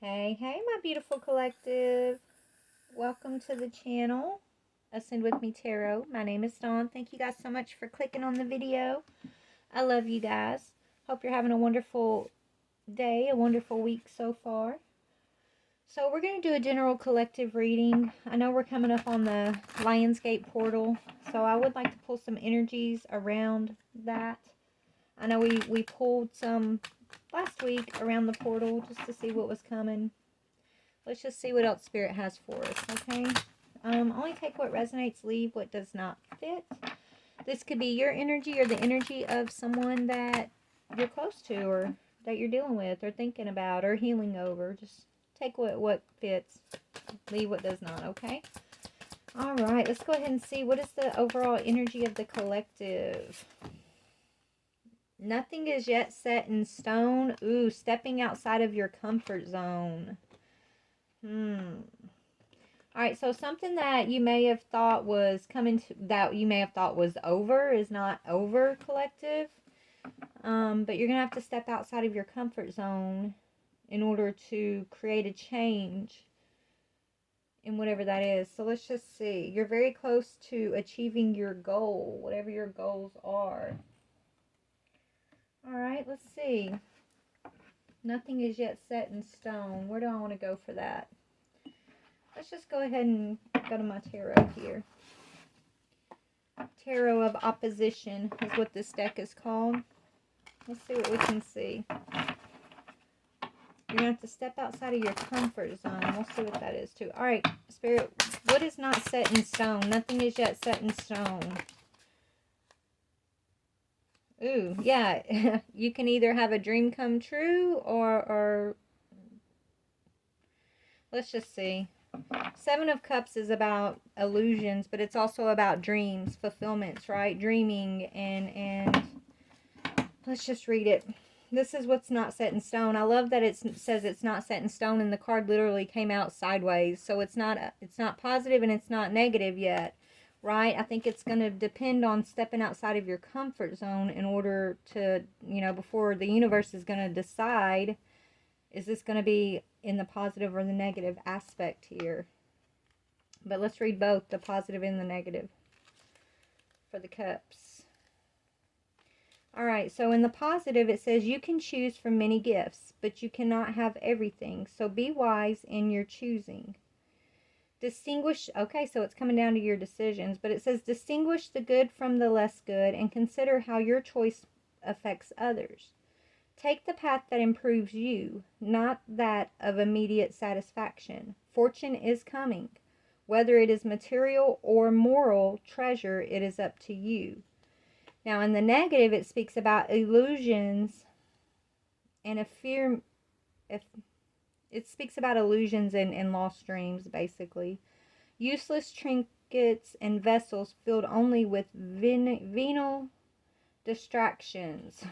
Hey, hey, my beautiful collective. Welcome to the channel, Ascend With Me Tarot. My name is Dawn. Thank you guys so much for clicking on the video. I love you guys. Hope you're having a wonderful day, a wonderful week so far. So we're going to do a general collective reading. I know we're coming up on the Lionsgate portal, so I would like to pull some energies around that. I know we pulled some last week around the portal just to see what was coming. Let's just see what else Spirit has for us, okay? Only take what resonates, leave what does not fit. This could be your energy or the energy of someone that you're close to or that you're dealing with or thinking about or healing over. Just take what fits, leave what does not, okay? All right, let's go ahead and see what is the overall energy of the collective. Nothing is yet set in stone. Ooh, stepping outside of your comfort zone. Alright, so something that you may have thought was that you may have thought was over is not over, collective. But you're going to have to step outside of your comfort zone in order to create a change in whatever that is. So let's just see. You're very close to achieving your goal, whatever your goals are. Alright, let's see. Nothing is yet set in stone. Where do I want to go for that? Let's just go ahead and go to my tarot here. Tarot of Opposition is what this deck is called. Let's see what we can see. You're going to have to step outside of your comfort zone. We'll see what that is too. Alright, Spirit, what is not set in stone? Nothing is yet set in stone. Ooh, yeah. You can either have a dream come true or let's just see. Seven of Cups is about illusions, but it's also about dreams, fulfillments, right? Dreaming and let's just read it. This is what's not set in stone. I love that it says it's not set in stone, and the card literally came out sideways. So it's not positive and it's not negative yet, right? I think it's going to depend on stepping outside of your comfort zone in order to, before the universe is going to decide, is this going to be in the positive or the negative aspect here? But let's read both, the positive and the negative for the cups. Alright, so in the positive it says you can choose from many gifts, but you cannot have everything. So be wise in your choosing. Distinguish, okay, so it's coming down to your decisions, but it says distinguish the good from the less good and consider how your choice affects others. Take the path that improves you, not that of immediate satisfaction. Fortune is coming. Whether it is material or moral treasure, it is up to you. Now, in the negative, it speaks about illusions and a fear. It speaks about illusions and lost dreams, basically. Useless trinkets and vessels filled only with venal distractions.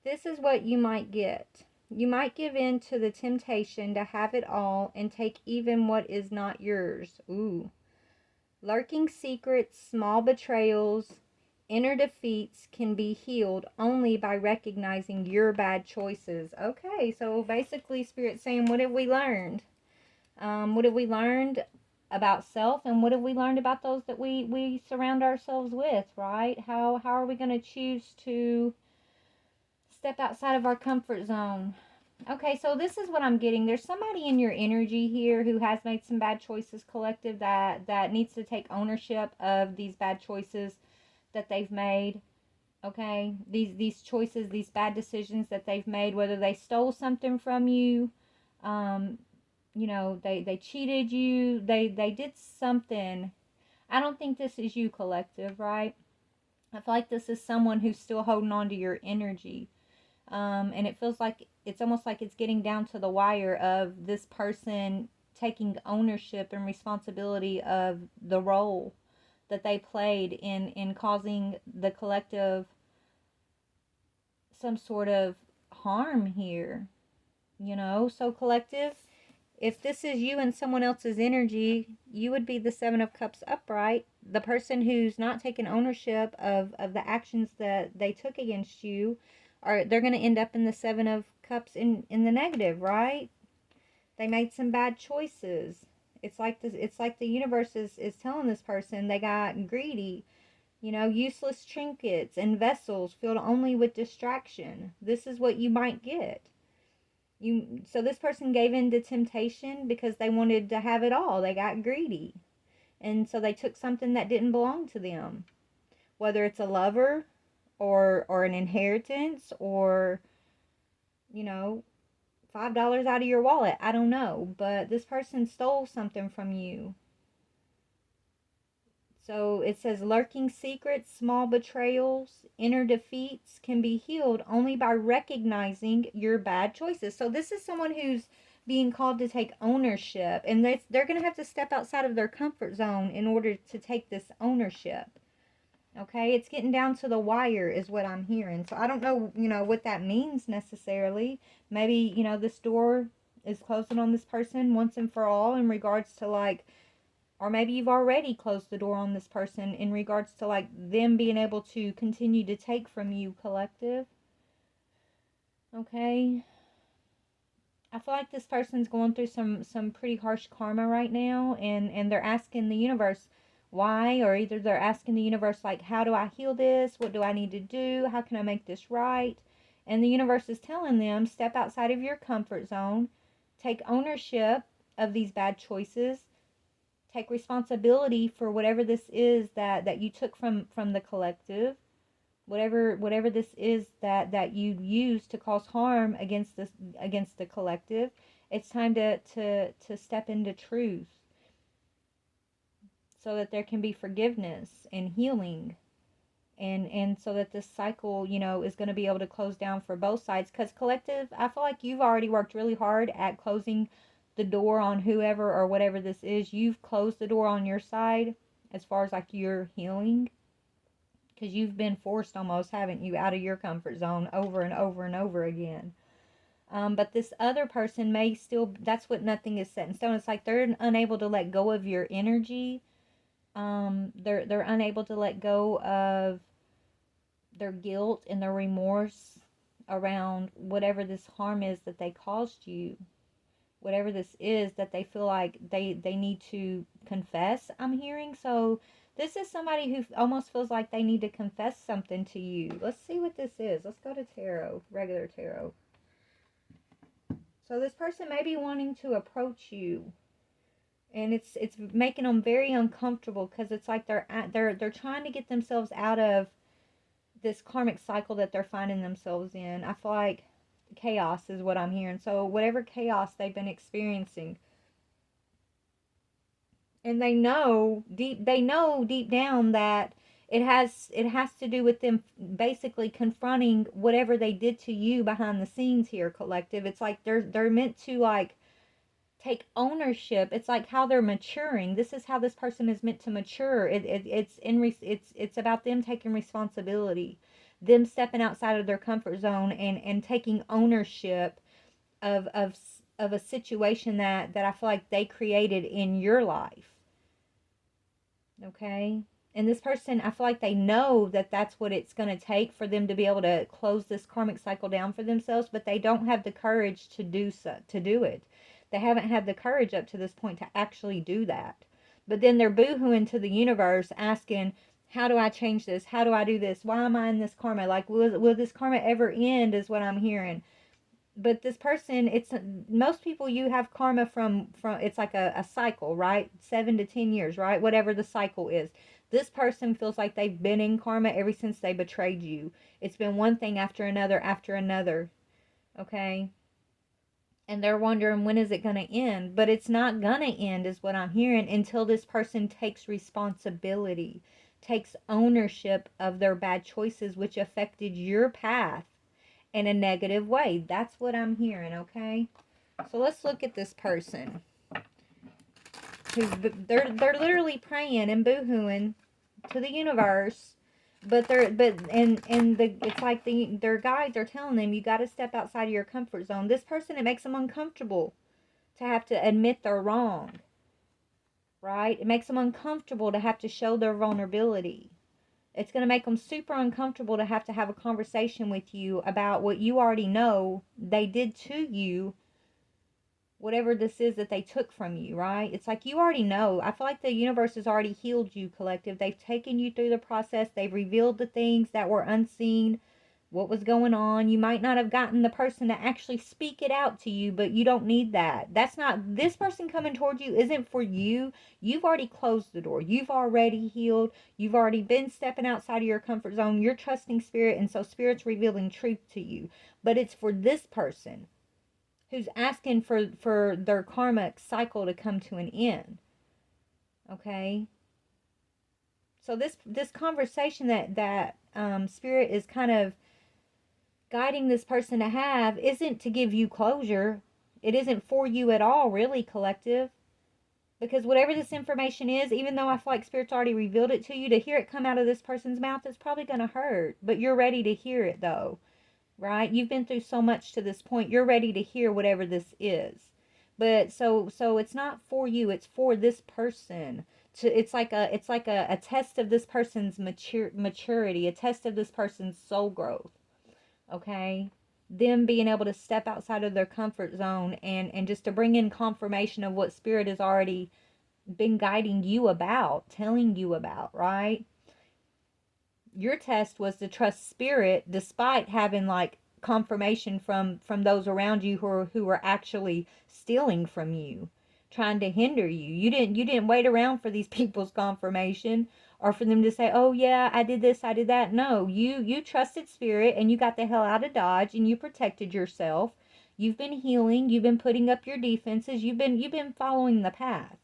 This is what you might get. You might give in to the temptation to have it all and take even what is not yours. Ooh. Lurking secrets, small betrayals, inner defeats can be healed only by recognizing your bad choices. Okay, so basically Spirit's saying, what have we learned? What have we learned about self, and what have we learned about those that we surround ourselves with, right? How are we going to choose to step outside of our comfort zone? Okay, so this is what I'm getting. There's somebody in your energy here who has made some bad choices, collective, that needs to take ownership of these bad choices that they've made. Okay, these choices, these bad decisions that they've made, whether they stole something from you, they cheated you, they did something. I don't think this is you, collective, right? I feel like this is someone who's still holding on to your energy. And it feels like it's almost like it's getting down to the wire of this person taking ownership and responsibility of the role that they played in causing the collective some sort of harm here. So collective, if this is you and someone else's energy, you would be the Seven of Cups upright. The person who's not taking ownership of the actions that they took against you, they're going to end up in the Seven of Cups in the negative, right? They made some bad choices. It's like this. It's like the universe is telling this person they got greedy. You know, useless trinkets and vessels filled only with distraction. This is what you might get. So this person gave in to temptation because they wanted to have it all. They got greedy. And so they took something that didn't belong to them. Whether it's a lover or an inheritance or, you know, $5 out of your wallet. I don't know, but this person stole something from you. So it says lurking secrets, small betrayals, inner defeats can be healed only by recognizing your bad choices. So this is someone who's being called to take ownership, and they're going to have to step outside of their comfort zone in order to take this ownership. Okay, it's getting down to the wire is what I'm hearing. So I don't know, what that means necessarily. Maybe, this door is closing on this person once and for all in regards to like, or maybe you've already closed the door on this person in regards to like them being able to continue to take from you, collective. Okay. I feel like this person's going through some pretty harsh karma right now, and they're asking the universe why, or either they're asking the universe like, how do I heal this? What do I need to do? How can I make this right? And the universe is telling them, step outside of your comfort zone, take ownership of these bad choices, take responsibility for whatever this is that you took from the collective, whatever this is that you use to cause harm against the collective. It's time to step into truth so that there can be forgiveness and healing, and so that this cycle, is going to be able to close down for both sides. Because collective, I feel like you've already worked really hard at closing the door on whoever or whatever this is. You've closed the door on your side as far as like your healing, because you've been forced almost, haven't you, out of your comfort zone over and over and over again. But this other person may still, that's what nothing is set in stone. It's like they're unable to let go of your energy. They're unable to let go of their guilt and their remorse around whatever this harm is that they caused you. Whatever this is that they feel like they need to confess, I'm hearing. So this is somebody who almost feels like they need to confess something to you. Let's see what this is. Let's go to tarot, regular tarot. So this person may be wanting to approach you, and it's making them very uncomfortable because it's like they're trying to get themselves out of this karmic cycle that they're finding themselves in. I feel like chaos is what I'm hearing. So whatever chaos they've been experiencing, and they know deep down that it has to do with them basically confronting whatever they did to you behind the scenes here, collective. It's like they're meant to like take ownership. It's like how they're maturing. This is how this person is meant to mature. It's about them taking responsibility, them stepping outside of their comfort zone and taking ownership of a situation that I feel like they created in your life. Okay? And this person, I feel like they know that that's what it's going to take for them to be able to close this karmic cycle down for themselves, but they don't have the courage to do it. They haven't had the courage up to this point to actually do that. But then they're boohooing to the universe asking, how do I change this? How do I do this? Why am I in this karma? Like, will this karma ever end is what I'm hearing. But this person, it's most people, you have karma from it's like a cycle, right? 7 to 10 years, right? Whatever the cycle is. This person feels like they've been in karma ever since they betrayed you. It's been one thing after another after another. Okay? And they're wondering, when is it going to end? But it's not going to end is what I'm hearing until this person takes responsibility, takes ownership of their bad choices which affected your path in a negative way. That's what I'm hearing, okay? So let's look at this person. They're literally praying and boohooing to the universe, but it's like their guides are telling them, you got to step outside of your comfort zone. This person, it makes them uncomfortable to have to admit they're wrong, right? It makes them uncomfortable to have to show their vulnerability. It's going to make them super uncomfortable to have a conversation with you about what you already know they did to you whatever this is that they took from you, right? It's like you already know. I feel like the universe has already healed you, collective. They've taken you through the process. They've revealed the things that were unseen, what was going on. You might not have gotten the person to actually speak it out to you, but you don't need that. That's not, this person coming toward you isn't for you. You've already closed the door. You've already healed. You've already been stepping outside of your comfort zone. You're trusting spirit, and so spirit's revealing truth to you. But it's for this person who's asking for their karmic cycle to come to an end. Okay? So this conversation that spirit is kind of guiding this person to have isn't to give you closure. It isn't for you at all, really, collective. Because whatever this information is, even though I feel like Spirit's already revealed it to you, to hear it come out of this person's mouth is probably going to hurt. But you're ready to hear it, though. Right? You've been through so much to this point. You're ready to hear whatever this is. But so it's not for you. It's for this person. It's like a test of this person's maturity, a test of this person's soul growth. Okay? Them being able to step outside of their comfort zone and just to bring in confirmation of what spirit has already been guiding you about, telling you about, right? Your test was to trust spirit despite having like confirmation from those around you who were actually stealing from you, trying to hinder you. You didn't wait around for these people's confirmation or for them to say, "Oh yeah, I did this, I did that." No, you trusted spirit and you got the hell out of Dodge and you protected yourself. You've been healing, you've been putting up your defenses, you've been following the path.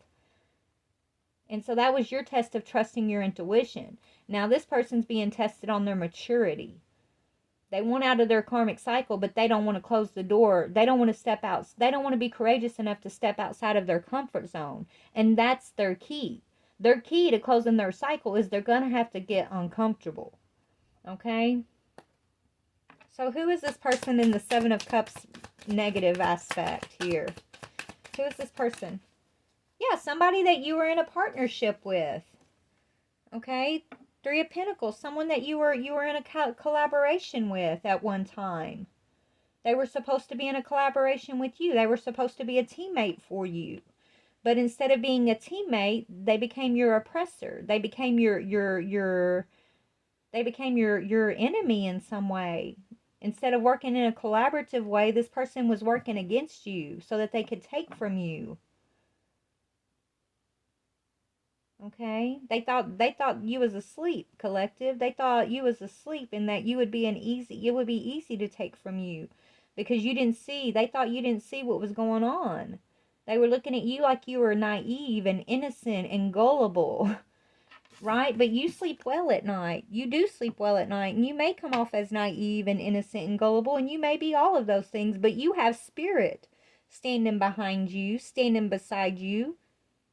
And so that was your test of trusting your intuition. Now this person's being tested on their maturity. They want out of their karmic cycle, but they don't want to close the door. They don't want to step out. They don't want to be courageous enough to step outside of their comfort zone. And that's their key. Their key to closing their cycle is they're going to have to get uncomfortable. Okay? So who is this person in the Seven of Cups negative aspect here? Who is this person? Yeah, somebody that you were in a partnership with. Okay? Three of Pentacles, someone that you were in a collaboration with at one time. They were supposed to be in a collaboration with you. They were supposed to be a teammate for you. But instead of being a teammate, they became your oppressor. They became your enemy in some way. Instead of working in a collaborative way, this person was working against you so that they could take from you. Okay, they thought you was asleep, collective. They thought you was asleep and that it would be easy to take from you because they thought you didn't see what was going on. They were looking at you like you were naive and innocent and gullible, right? But you sleep well at night. You do sleep well at night, and you may come off as naive and innocent and gullible, and you may be all of those things, but you have spirit standing behind you, standing beside you.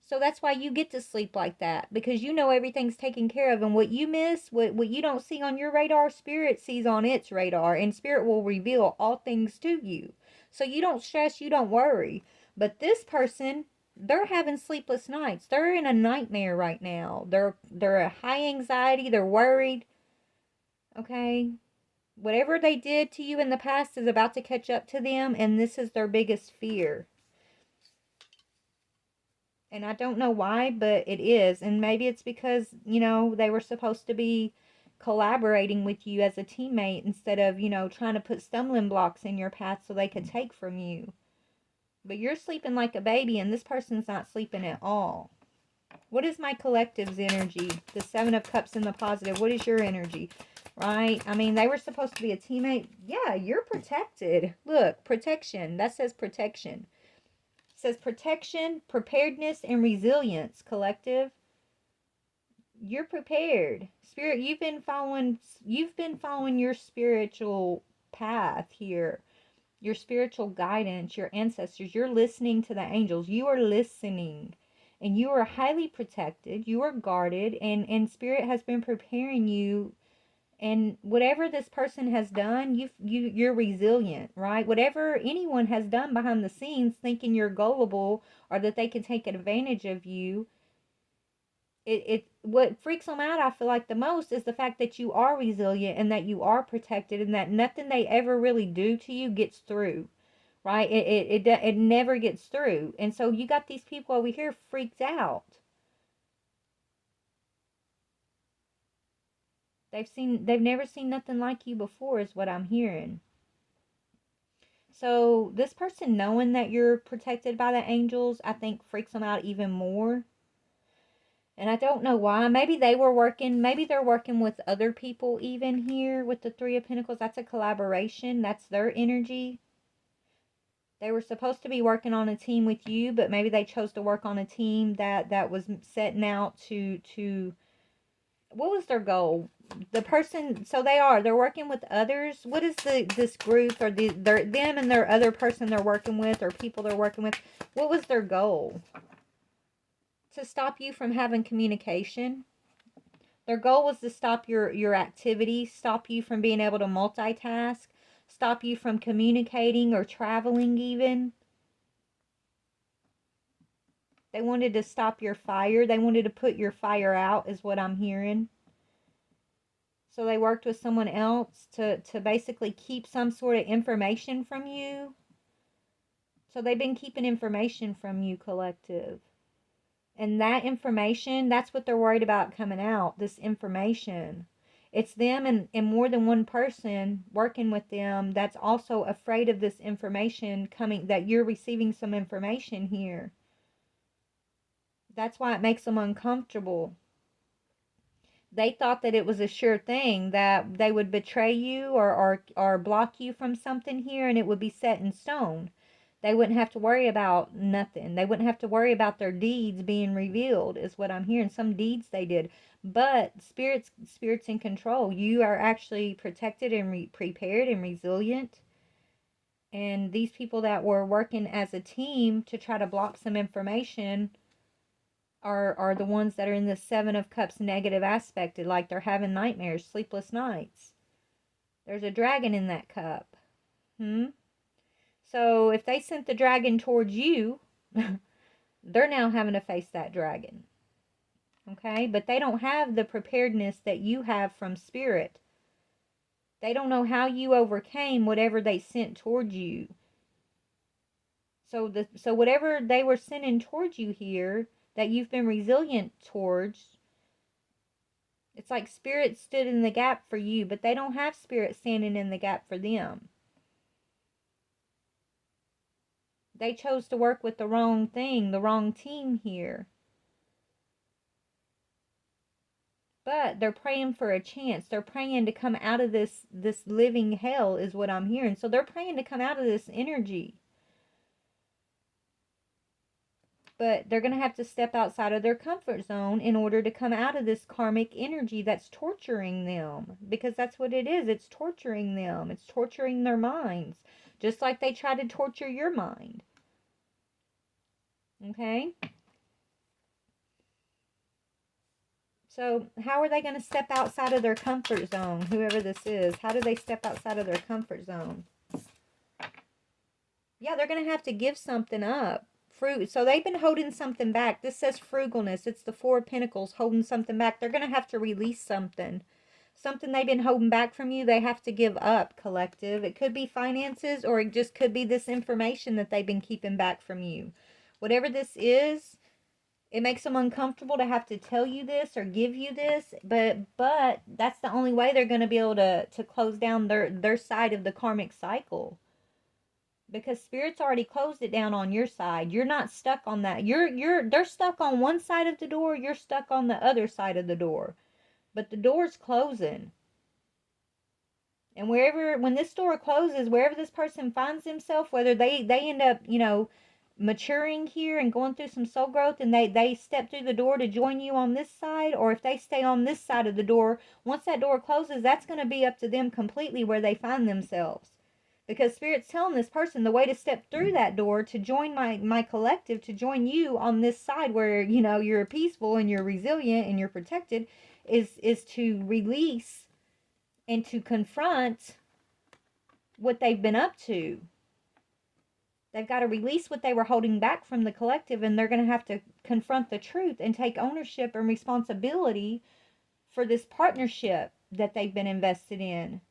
So that's why you get to sleep like that, because you know everything's taken care of, and what you miss, what you don't see on your radar, spirit sees on its radar, and spirit will reveal all things to you. So you don't stress, you don't worry. But this person, they're having sleepless nights. They're in a nightmare right now. They're a high anxiety, they're worried. Okay? Whatever they did to you in the past is about to catch up to them, and this is their biggest fear. And I don't know why, but it is. And maybe it's because, they were supposed to be collaborating with you as a teammate instead of, trying to put stumbling blocks in your path so they could take from you. But you're sleeping like a baby and this person's not sleeping at all. What is my collective's energy? The Seven of Cups in the positive. What is your energy? Right? I mean, they were supposed to be a teammate. Yeah, you're protected. Look, protection. That says protection. Says protection, preparedness, and resilience, collective. You're prepared. Spirit, you've been following your spiritual path here. Your spiritual guidance, your ancestors. You're listening to the angels. You are listening. And you are highly protected. You are guarded. And Spirit has been preparing you. And whatever this person has done, you're resilient, right? Whatever anyone has done behind the scenes, thinking you're gullible or that they can take advantage of you, what freaks them out, I feel like the most, is the fact that you are resilient and that you are protected and that nothing they ever really do to you gets through. right? It never gets through. And so you got these people over here freaked out. They've never seen nothing like you before, is what I'm hearing. So this person knowing that you're protected by the angels, I think freaks them out even more. And I don't know why. Maybe maybe they're working with other people even here with the Three of Pentacles. That's a collaboration. That's their energy. They were supposed to be working on a team with you, but maybe they chose to work on a team that was setting out to what was their goal? The person, so they're working with others. What is this group or them and their other person they're working with or people they're working with? What was their goal? To stop you from having communication. Their goal was to stop your activity, stop you from being able to multitask, stop you from communicating or traveling even. They wanted to stop your fire. They wanted to put your fire out, is what I'm hearing. So they worked with someone else to basically keep some sort of information from you. So they've been keeping information from you, collective. And that information, that's what they're worried about coming out, this information. It's them and more than one person working with them that's also afraid of this information coming, that you're receiving some information here. That's why it makes them uncomfortable. They thought that it was a sure thing that they would betray you or block you from something here and it would be set in stone. They wouldn't have to worry about nothing. They wouldn't have to worry about their deeds being revealed, is what I'm hearing. Some deeds they did. But spirits in control. You are actually protected and prepared and resilient. And these people that were working as a team to try to block some information are the ones that are in the Seven of Cups negative aspected, like they're having nightmares, sleepless nights. There's a dragon in that cup. So if they sent the dragon towards you, they're now having to face that dragon. Okay? But they don't have the preparedness that you have from spirit. They don't know how you overcame whatever they sent towards you. So whatever they were sending towards you here, that you've been resilient towards, it's like spirit stood in the gap for you, but they don't have spirit standing in the gap for them. They chose to work with the wrong thing, the wrong team here. But they're praying for a chance. They're praying to come out of this living hell, is what I'm hearing. So they're praying to come out of this energy. But they're going to have to step outside of their comfort zone in order to come out of this karmic energy that's torturing them. Because that's what it is. It's torturing them. It's torturing their minds. Just like they try to torture your mind. Okay? So how are they going to step outside of their comfort zone, whoever this is? How do they step outside of their comfort zone? Yeah, they're going to have to give something up. Fruit. So they've been holding something back. This says frugalness. It's the Four of Pentacles holding something back. They're going to have to release something. Something they've been holding back from you, they have to give up, collective. It could be finances, or it just could be this information that they've been keeping back from you. Whatever this is, it makes them uncomfortable to have to tell you this or give you this, but that's the only way they're going to be able to close down their side of the karmic cycle. Because spirit's already closed it down on your side. You're not stuck on that. They're stuck on one side of the door, you're stuck on the other side of the door. But the door's closing. And when this door closes, wherever this person finds himself, whether they end up, maturing here and going through some soul growth and they step through the door to join you on this side, or if they stay on this side of the door, once that door closes, that's going to be up to them completely where they find themselves. Because spirit's telling this person the way to step through that door to join my collective, to join you on this side where, you're peaceful and you're resilient and you're protected, is to release and to confront what they've been up to. They've got to release what they were holding back from the collective, and they're going to have to confront the truth and take ownership and responsibility for this partnership that they've been invested in.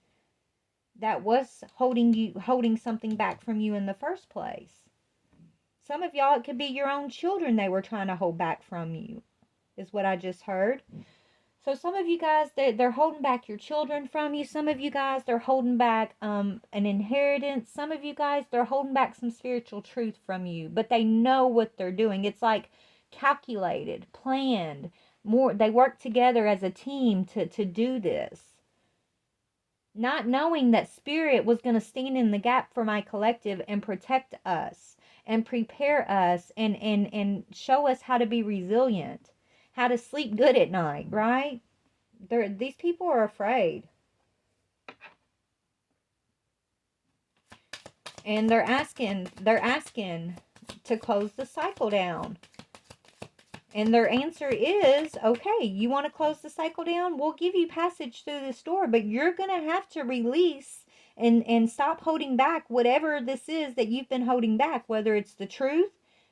that was holding something back from you in the first place. Some of y'all, it could be your own children they were trying to hold back from you, is what I just heard. So some of you guys, they're holding back your children from you. Some of you guys, they're holding back an inheritance. Some of you guys, they're holding back some spiritual truth from you. But they know what they're doing. It's like calculated, planned. More, they work together as a team to do this. Not knowing that Spirit was going to stand in the gap for my collective and protect us and prepare us and show us how to be resilient, how to sleep good at night, right? These people are afraid. And they're asking to close the cycle down. And their answer is, okay, you want to close the cycle down? We'll give you passage through this door, but you're going to have to release and stop holding back whatever this is that you've been holding back, whether it's the truth,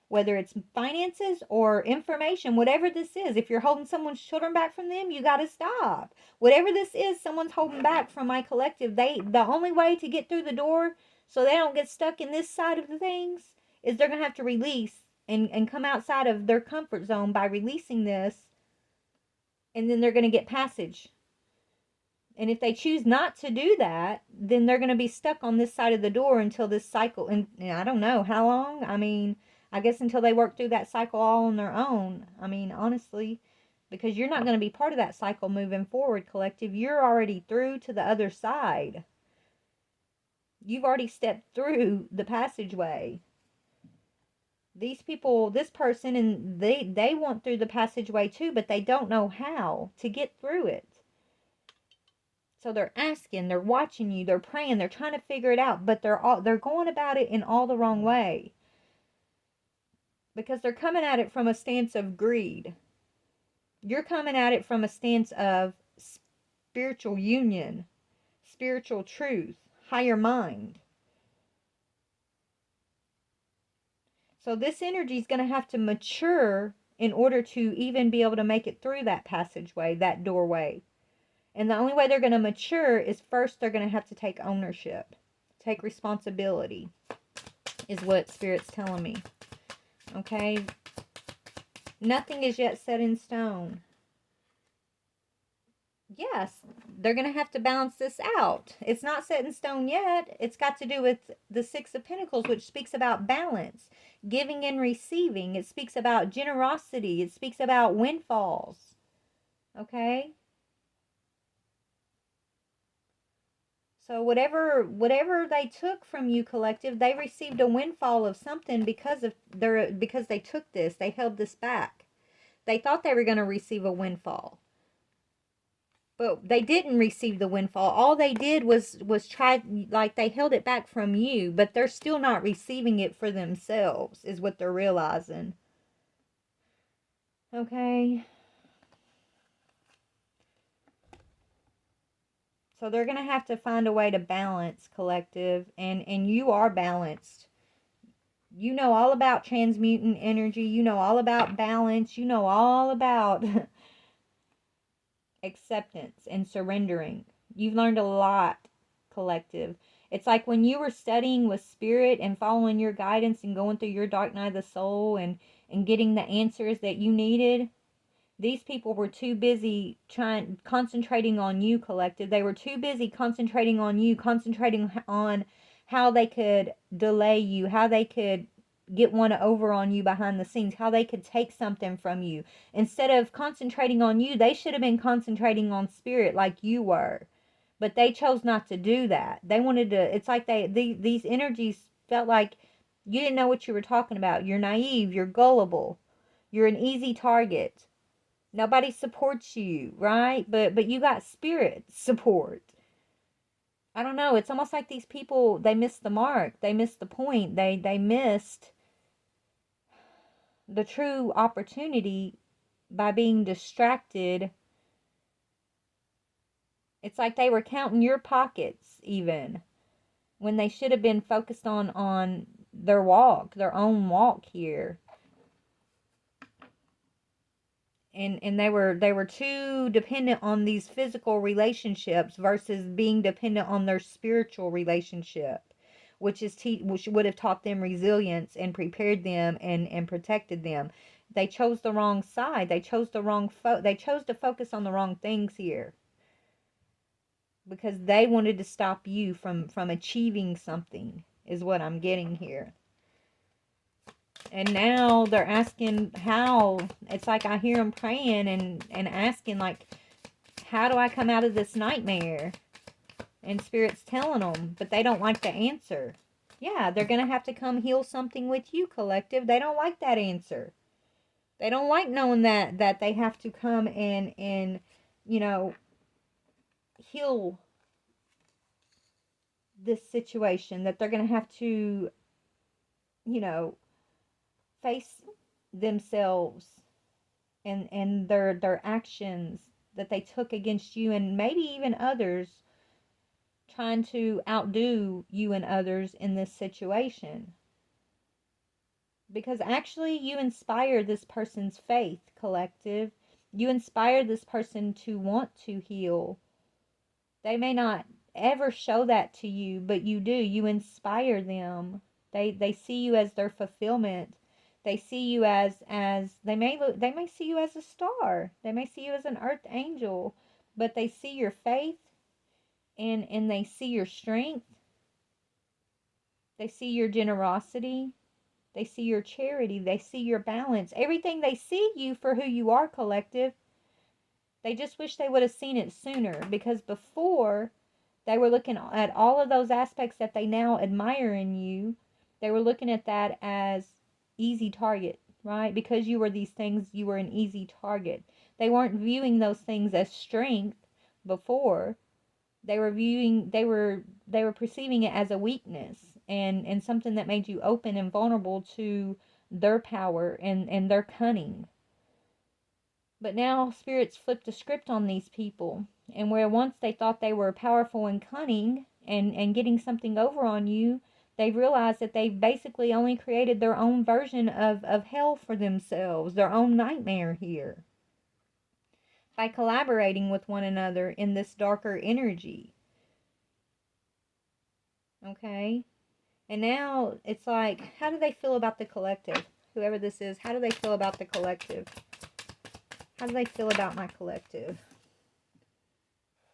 whether it's finances or information, whatever this is. If you're holding someone's children back from them, you got to stop. Whatever this is, someone's holding back from my collective. The only way to get through the door so they don't get stuck in this side of the things is they're going to have to release and come outside of their comfort zone by releasing this, and then they're going to get passage. And if they choose not to do that, then they're going to be stuck on this side of the door until this cycle, and I don't know how long. I mean, I guess until they work through that cycle all on their own. I mean, honestly, because you're not going to be part of that cycle moving forward, collective. You're already through to the other side. You've already stepped through the passageway. These people, this person, and they want through the passageway too, but they don't know how to get through it. So they're asking, they're watching you, they're praying, they're trying to figure it out, but they're going about it in all the wrong way. Because they're coming at it from a stance of greed. You're coming at it from a stance of spiritual union, spiritual truth, higher mind. So this energy is going to have to mature in order to even be able to make it through that passageway, that doorway. And the only way they're going to mature is first they're going to have to take ownership, take responsibility, is what Spirit's telling me. Okay? Nothing is yet set in stone. Yes, they're going to have to balance this out. It's not set in stone yet. It's got to do with the Six of Pentacles, which speaks about balance, giving and receiving. It speaks about generosity. It speaks about windfalls. Okay? So whatever they took from you, collective, they received a windfall of something because they took this. They held this back. They thought they were going to receive a windfall. But they didn't receive the windfall. All they did was try, like they held it back from you, but they're still not receiving it for themselves, is what they're realizing. Okay? So they're going to have to find a way to balance, collective, and you are balanced. You know all about transmuting energy. You know all about balance. You know all about acceptance and surrendering. You've learned a lot, collective. It's like when you were studying with Spirit and following your guidance and going through your dark night of the soul and getting the answers that you needed. These people were too busy concentrating on you, collective. They were too busy concentrating on you, concentrating on how they could delay you, how they could get one over on you behind the scenes, how they could take something from you. Instead of concentrating on you, they should have been concentrating on Spirit like you were. But they chose not to do that. They wanted to, it's like these energies felt like you didn't know what you were talking about. You're naive, you're gullible, you're an easy target. Nobody supports you, right? But you got Spirit support. I don't know. It's almost like these people, they missed the mark. They missed the point. They missed the true opportunity by being distracted. It's like they were counting your pockets even when they should have been focused on their own walk here. and they were too dependent on these physical relationships versus being dependent on their spiritual relationship, which would have taught them resilience and prepared them and protected them. They chose the wrong side. They chose the wrong they chose to focus on the wrong things here, because they wanted to stop you from achieving something, is what I'm getting here. And now they're asking how. It's like I hear them praying and asking, like, how do I come out of this nightmare? And Spirit's telling them, but they don't like the answer. Yeah, they're going to have to come heal something with you, collective. They don't like that answer. They don't like knowing that they have to come and you know, heal this situation, that they're going to have to, you know, face themselves and their actions that they took against you and maybe even others, trying to outdo you and others in this situation. Because actually you inspire this person's faith, collective. You inspire this person to want to heal. They may not ever show that to you, but you do. You inspire them. They see you as their fulfillment. They see you as they may see you as a star. They may see you as an earth angel, but they see your faith and they see your strength. They see your generosity. They see your charity. They see your balance. Everything, they see you for who you are, collective. They just wish they would have seen it sooner, because before they were looking at all of those aspects that they now admire in you. They were looking at that as easy target, right? Because you were these things, you were an easy target. They weren't viewing those things as strength before. They were perceiving it as a weakness and something that made you open and vulnerable to their power and their cunning. But now Spirit's flipped the script on these people. And where once they thought they were powerful and cunning and getting something over on you, they've realized that they've basically only created their own version of hell for themselves, their own nightmare here, by collaborating with one another in this darker energy. Okay? And now it's like, how do they feel about the collective? Whoever this is, how do they feel about the collective? How do they feel about my collective?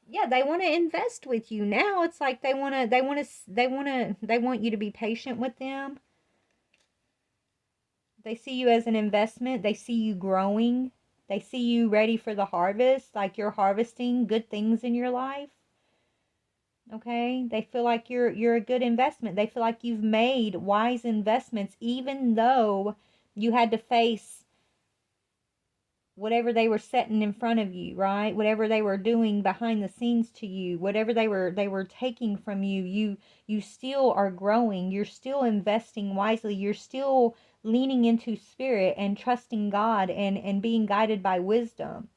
Yeah, they want to invest with you. Now it's like they want you to be patient with them. They see you as an investment. They see you growing. They see you ready for the harvest, like you're harvesting good things in your life. Okay? They feel like you're a good investment. They feel like you've made wise investments, even though you had to face whatever they were setting in front of you, right? Whatever they were doing behind the scenes to you, whatever they were taking from you, you still are growing. You're still investing wisely. You're still leaning into Spirit and trusting God and being guided by wisdom.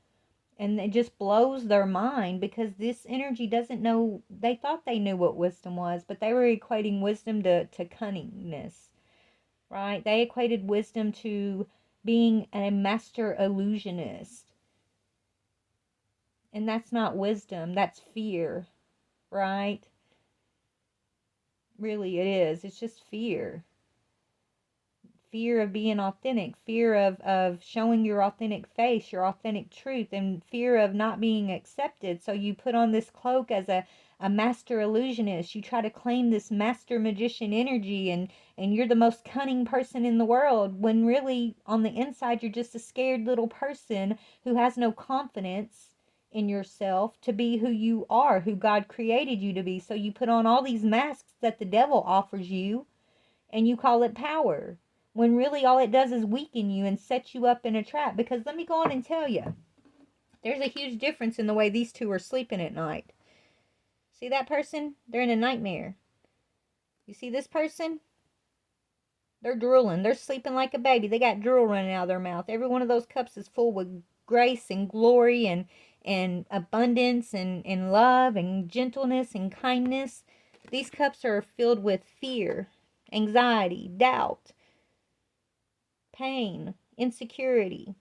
And it just blows their mind, because this energy doesn't know. They thought they knew what wisdom was, but they were equating wisdom to cunningness, right? They equated wisdom to being a master illusionist. And that's not wisdom, that's fear, right? Really, it is. It's just fear. Fear of being authentic, fear of showing your authentic face, your authentic truth, and fear of not being accepted. So you put on this cloak as a master illusionist. You try to claim this master magician energy, and you're the most cunning person in the world, when really on the inside you're just a scared little person who has no confidence in yourself to be who you are, who God created you to be. So you put on all these masks that the devil offers you, and you call it power, when really all it does is weaken you and set you up in a trap. Because let me go on and tell you, there's a huge difference in the way these two are sleeping at night. See that person? They're in a nightmare. You see this person? They're drooling. They're sleeping like a baby. They got drool running out of their mouth. Every one of those cups is full with grace and glory and abundance and love and gentleness and kindness. These cups are filled with fear, anxiety, doubt, pain, insecurity.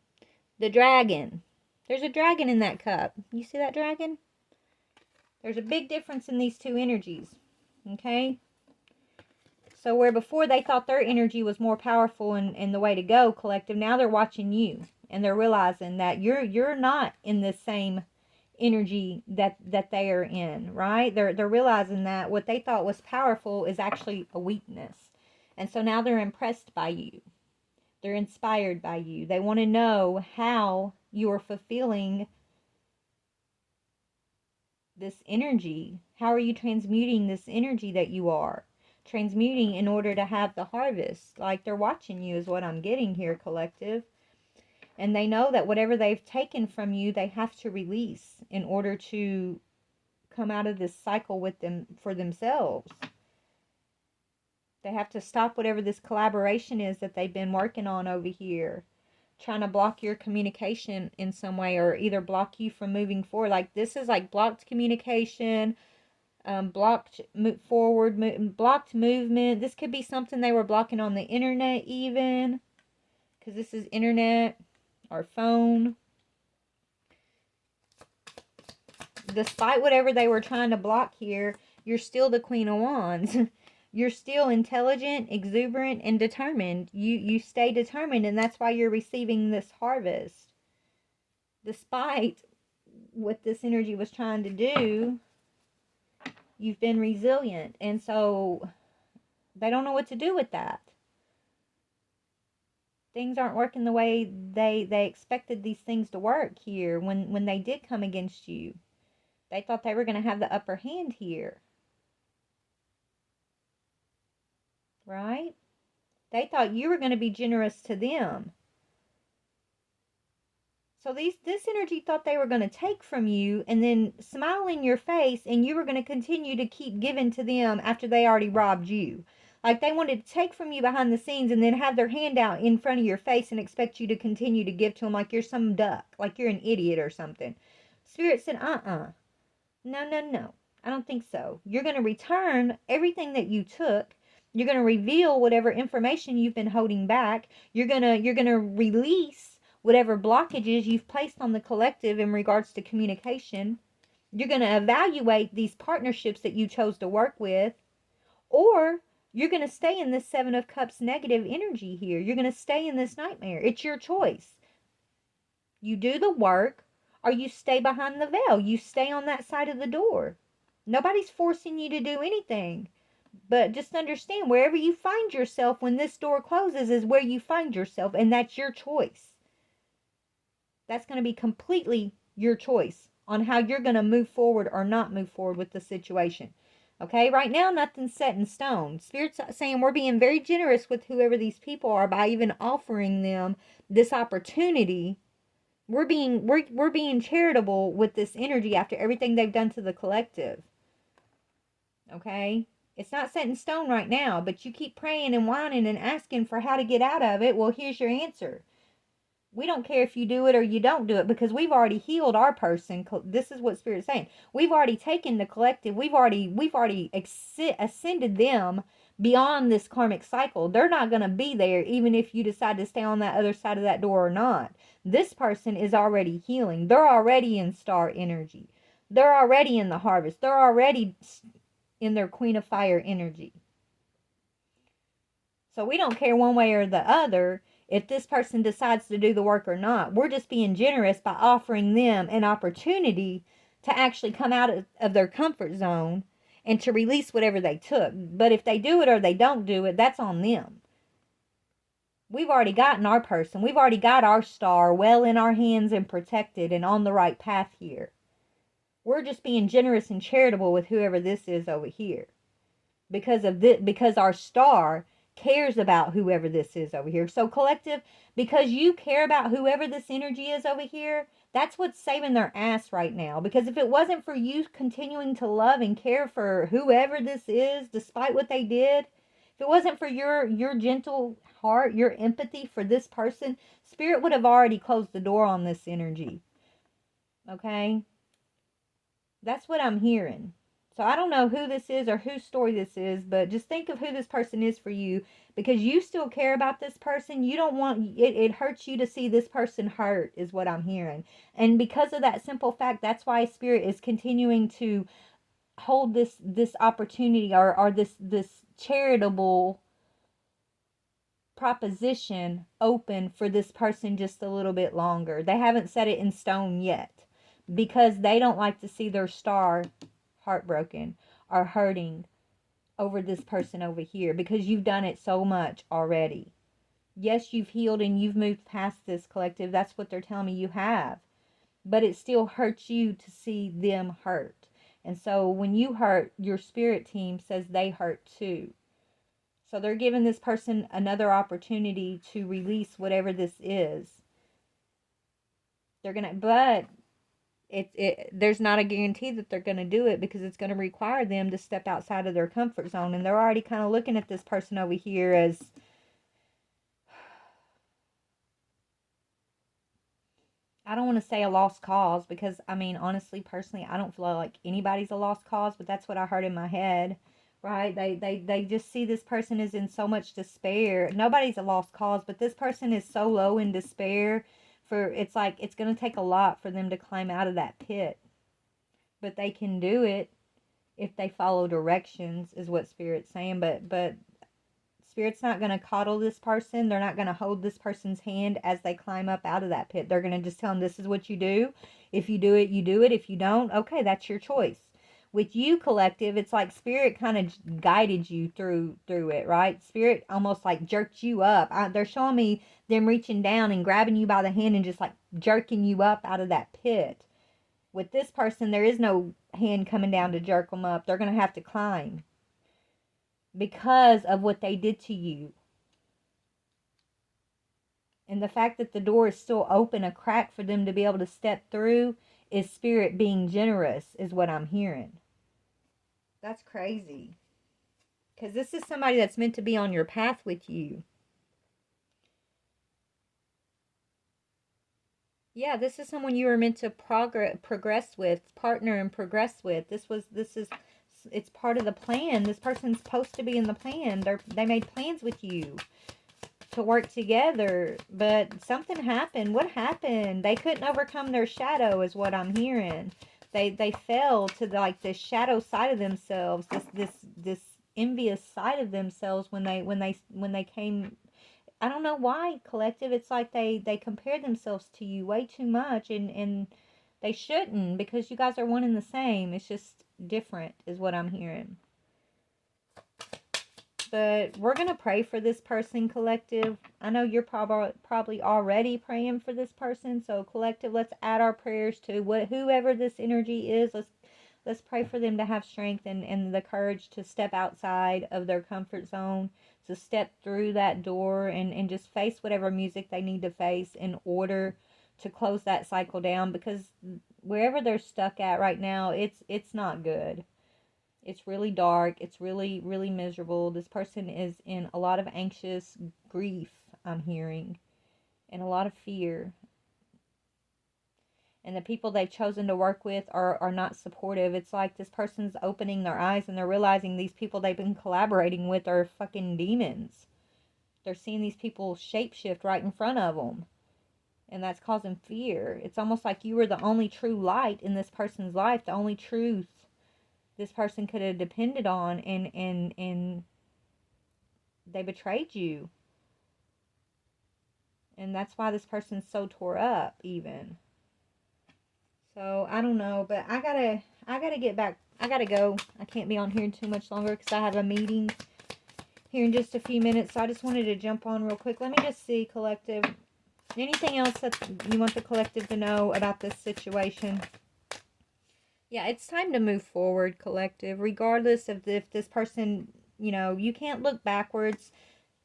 The dragon. There's a dragon in that cup. You see that dragon? There's a big difference in these two energies. Okay? So where before they thought their energy was more powerful and the way to go, collective, now they're watching you. And they're realizing that you're not in the same energy that they are in, right? They're realizing that what they thought was powerful is actually a weakness. And so now they're impressed by you. They're inspired by you. They want to know how you are fulfilling this energy. How are you transmuting this energy that you are transmuting in order to have the harvest? Like, they're watching you is what I'm getting here, collective. And they know that whatever they've taken from you, they have to release in order to come out of this cycle with them for themselves. They have to stop whatever this collaboration is that they've been working on over here, trying to block your communication in some way, or either block you from moving forward. Like, this is like blocked communication, blocked blocked movement. This could be something they were blocking on the internet even, because this is internet or phone. Despite whatever they were trying to block here, you're still the Queen of Wands. You're still intelligent, exuberant, and determined. You stay determined, and that's why you're receiving this harvest. Despite what this energy was trying to do, you've been resilient. And so they don't know what to do with that. Things aren't working the way they expected these things to work here when they did come against you. They thought they were going to have the upper hand here. Right? They thought you were going to be generous to them. So this energy thought they were going to take from you and then smile in your face, and you were going to continue to keep giving to them after they already robbed you. Like, they wanted to take from you behind the scenes and then have their hand out in front of your face and expect you to continue to give to them like you're some duck, like you're an idiot or something. Spirit said, no, I don't think so. You're going to return everything that you took. You're going to reveal whatever information you've been holding back. You're going to release whatever blockages you've placed on the collective in regards to communication. You're going to evaluate these partnerships that you chose to work with, or you're going to stay in this Seven of Cups negative energy here. You're going to stay in this nightmare. It's your choice. You do the work, or you stay behind the veil. You stay on that side of the door. Nobody's forcing you to do anything. But just understand, wherever you find yourself when this door closes is where you find yourself, and that's your choice. That's going to be completely your choice on how you're going to move forward or not move forward with the situation. Okay, right now nothing's set in stone. Spirit's saying we're being very generous with whoever these people are by even offering them this opportunity. We're being charitable with this energy after everything they've done to the collective. Okay? It's not set in stone right now, but you keep praying and whining and asking for how to get out of it. Well, here's your answer. We don't care if you do it or you don't do it, because we've already healed our person. This is what Spirit's saying. We've already taken the collective. We've already ascended them beyond this karmic cycle. They're not going to be there even if you decide to stay on that other side of that door or not. This person is already healing. They're already in star energy. They're already in the harvest. They're already in their Queen of Fire energy. So we don't care one way or the other if this person decides to do the work or not. We're just being generous by offering them an opportunity to actually come out of their comfort zone and to release whatever they took. But if they do it or they don't do it, that's on them. We've already gotten our person. We've already got our star well in our hands and protected and on the right path here. We're just being generous and charitable with whoever this is over here. Because our star cares about whoever this is over here. So collective, because you care about whoever this energy is over here, that's what's saving their ass right now. Because if it wasn't for you continuing to love and care for whoever this is, despite what they did, if it wasn't for your gentle heart, your empathy for this person, Spirit would have already closed the door on this energy. Okay? That's what I'm hearing. So I don't know who this is or whose story this is, but just think of who this person is for you, because you still care about this person. You don't want it hurts you to see this person hurt, is what I'm hearing. And because of that simple fact, that's why Spirit is continuing to hold this opportunity, or this charitable proposition open for this person just a little bit longer. They haven't set it in stone yet, because they don't like to see their star heartbroken or hurting over this person over here, because you've done it so much already. Yes, you've healed and you've moved past this, collective. That's what they're telling me you have. But it still hurts you to see them hurt. And so when you hurt, your spirit team says they hurt too. So they're giving this person another opportunity to release whatever this is. They're going to, but there's not a guarantee that they're going to do it, because it's going to require them to step outside of their comfort zone. And they're already kind of looking at this person over here as, I don't want to say a lost cause, because I mean, honestly, personally, I don't feel like anybody's a lost cause, but that's what I heard in my head, right? They just see this person is in so much despair. Nobody's a lost cause, but this person is so low in despair, for it's like it's going to take a lot for them to climb out of that pit. But they can do it if they follow directions, is what Spirit's saying. But Spirit's not going to coddle this person. They're not going to hold this person's hand as they climb up out of that pit. They're going to just tell them, this is what you do. If you do it, you do it. If you don't, okay, that's your choice. With you, collective, it's like Spirit kind of guided you through it, right? Spirit almost like jerked you up. They're showing me them reaching down and grabbing you by the hand and just like jerking you up out of that pit. With this person, there is no hand coming down to jerk them up. They're going to have to climb, because of what they did to you. And the fact that the door is still open, a crack for them to be able to step through, is Spirit being generous, is what I'm hearing. That's crazy. Because this is somebody that's meant to be on your path with you. Yeah, this is someone you were meant to progress with, partner and progress with. It's part of the plan. This person's supposed to be in the plan. They made plans with you to work together, but something happened. What happened? They couldn't overcome their shadow, is what I'm hearing. They fell to this shadow side of themselves, this envious side of themselves when they came. I don't know why, collective. It's like they compare themselves to you way too much, and they shouldn't, because you guys are one and the same. It's just different, is what I'm hearing. But we're going to pray for this person, collective. I know you're probably already praying for this person. So, collective, let's add our prayers to whoever this energy is. Let's pray for them to have strength and the courage to step outside of their comfort zone, to step through that door and just face whatever music they need to face in order to close that cycle down. Because wherever they're stuck at right now, it's not good. It's really dark. It's really, really miserable. This person is in a lot of anxious grief, I'm hearing, and a lot of fear. And the people they've chosen to work with are not supportive. It's like this person's opening their eyes and they're realizing these people they've been collaborating with are fucking demons. They're seeing these people shapeshift right in front of them. And that's causing fear. It's almost like you were the only true light in this person's life, the only truth this person could have depended on, and they betrayed you. And that's why this person's so tore up, even. So I don't know, but I gotta get back. I gotta go. I can't be on here too much longer because I have a meeting here in just a few minutes. So I just wanted to jump on real quick. Let me just see, collective. Anything else that you want the collective to know about this situation? Yeah, it's time to move forward, collective. Regardless of if this person, you can't look backwards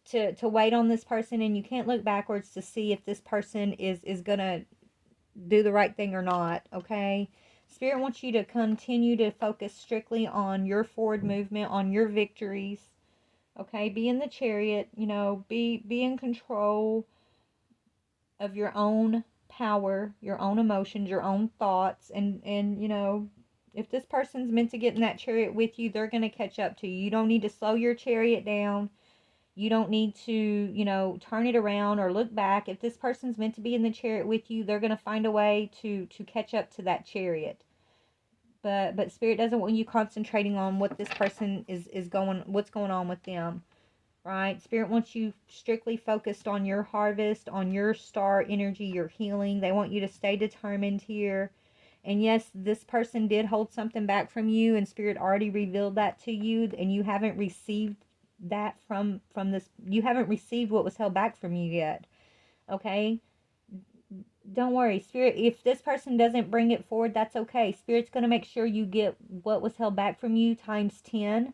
to wait on this person, and you can't look backwards to see if this person is gonna do the right thing or not, okay? Spirit wants you to continue to focus strictly on your forward movement, on your victories, okay? Be in the chariot, be in control of your own power, your own emotions, your own thoughts, and If this person's meant to get in that chariot with you, they're going to catch up to you. You don't need to slow your chariot down. You don't need to, turn it around or look back. If this person's meant to be in the chariot with you, they're going to find a way to catch up to that chariot. But Spirit doesn't want you concentrating on what this person what's going on with them, right? Spirit wants you strictly focused on your harvest, on your star energy, your healing. They want you to stay determined here. And yes, this person did hold something back from you, and Spirit already revealed that to you, and you haven't received that from this. You haven't received what was held back from you yet. Okay? Don't worry, Spirit, if this person doesn't bring it forward, that's okay. Spirit's going to make sure you get what was held back from you times 10,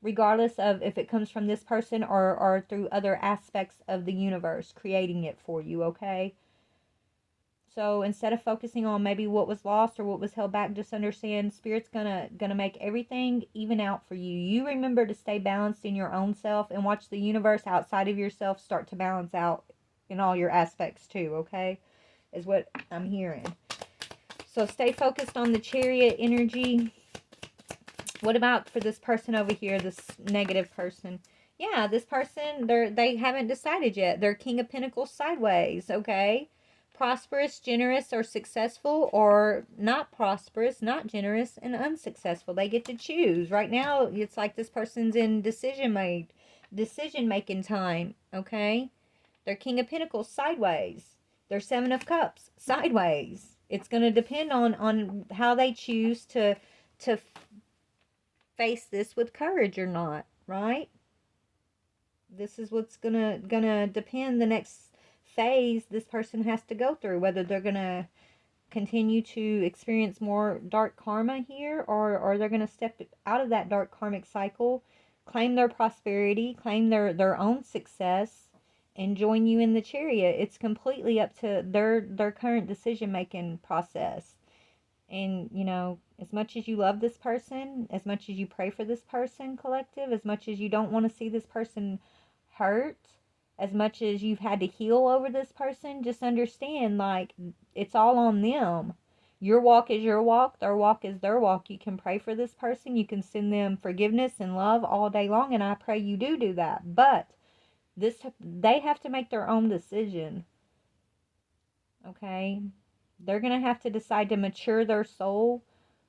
regardless of if it comes from this person or through other aspects of the universe creating it for you, okay? So instead of focusing on maybe what was lost or what was held back, just understand Spirit's gonna make everything even out for you. You remember to stay balanced in your own self and watch the universe outside of yourself start to balance out in all your aspects too, okay? Is what I'm hearing. So stay focused on the chariot energy. What about for this person over here, this negative person? Yeah, this person, they haven't decided yet. They're King of Pentacles sideways, okay? Prosperous, generous, or successful, or not prosperous, not generous, and unsuccessful. They get to choose. Right now, it's like this person's in decision-making time, okay? They're King of Pentacles sideways. They're Seven of Cups sideways. It's going to depend on how they choose to face this with courage or not, right? This is what's gonna depend the next phase this person has to go through, whether they're gonna continue to experience more dark karma here, or they're gonna step out of that dark karmic cycle, claim their prosperity, claim their own success, and join you in the chariot. It's completely up to their current decision making process. And, as much as you love this person, as much as you pray for this person, collective, as much as you don't want to see this person hurt, as much as you've had to heal over this person, just understand, like, it's all on them. Your walk is your walk. Their walk is their walk. You can pray for this person. You can send them forgiveness and love all day long, and I pray you do that. But they have to make their own decision. Okay? They're going to have to decide to mature their soul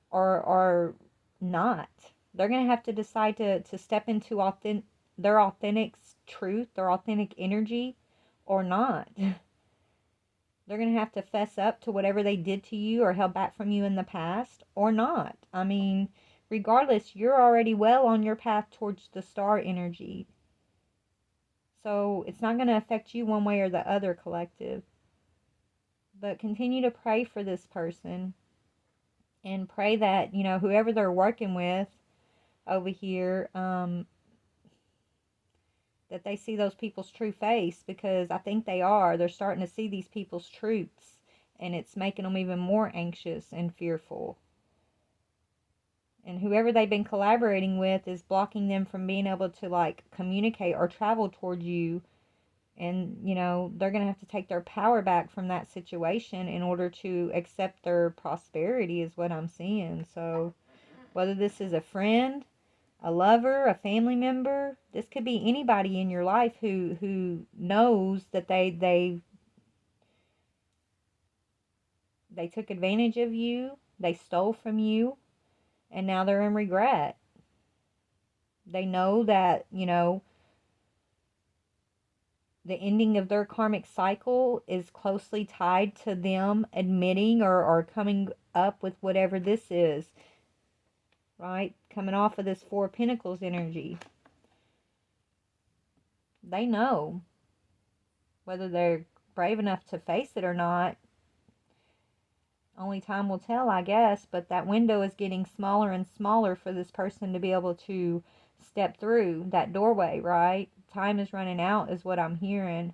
or not. They're going to have to decide to step into their authentic truth, their authentic energy, or not. They're going to have to fess up to whatever they did to you or held back from you in the past, or not. I mean, regardless, you're already well on your path towards the star energy. So it's not going to affect you one way or the other, collective. But continue to pray for this person. And pray that, whoever they're working with over here, that they see those people's true face, because I think they are. They're starting to see these people's truths, and it's making them even more anxious and fearful. And whoever they've been collaborating with is blocking them from being able to, like, communicate or travel towards you. And, they're going to have to take their power back from that situation in order to accept their prosperity, is what I'm seeing. So whether this is a friend, a lover, a family member, this could be anybody in your life who knows that they took advantage of you, they stole from you, and now they're in regret. They know that, the ending of their karmic cycle is closely tied to them admitting or coming up with whatever this is, right? Coming off of this Four of Pentacles energy. They know. Whether they're brave enough to face it or not, only time will tell, I guess. But that window is getting smaller and smaller for this person to be able to step through that doorway, right? Time is running out is what I'm hearing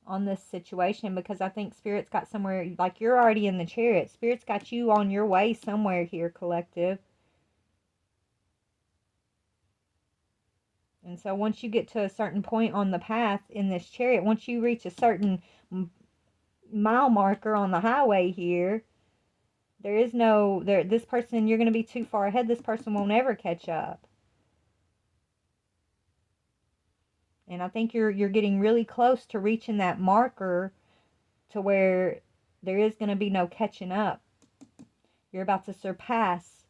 on this situation, because I think Spirit's got somewhere, like, you're already in the chariot. Spirit's got you on your way somewhere here, collective. And so once you get to a certain point on the path in this chariot, once you reach a certain mile marker on the highway here, There is no, this person, you're going to be too far ahead. This person won't ever catch up. And I think you're getting really close to reaching that marker to where there is going to be no catching up. You're about to surpass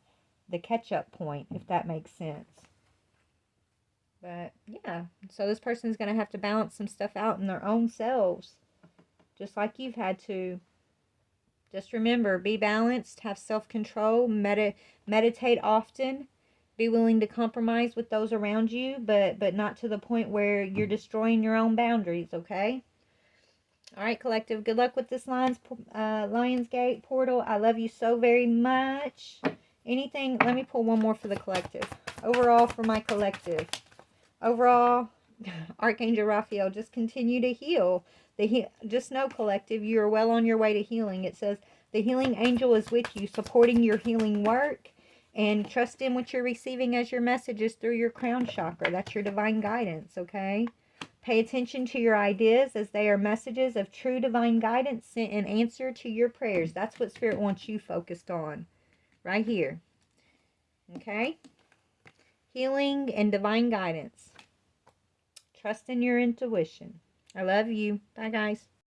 the catch-up point, if that makes sense. But, yeah. So this person's going to have to balance some stuff out in their own selves. Just like you've had to. Just remember, be balanced, have self-control, meditate often, be willing to compromise with those around you, but not to the point where you're destroying your own boundaries, okay? All right, collective, good luck with this Lionsgate portal. I love you so very much. Anything, let me pull one more for the collective. Overall, for my collective. Overall, Archangel Raphael, just continue to heal. Just know, collective, you are well on your way to healing. It says, the healing angel is with you, supporting your healing work. And trust in what you're receiving as your messages through your crown chakra. That's your divine guidance, okay? Pay attention to your ideas as they are messages of true divine guidance sent in answer to your prayers. That's what Spirit wants you focused on. Right here. Okay? Healing and divine guidance. Trust in your intuition. I love you. Bye, guys.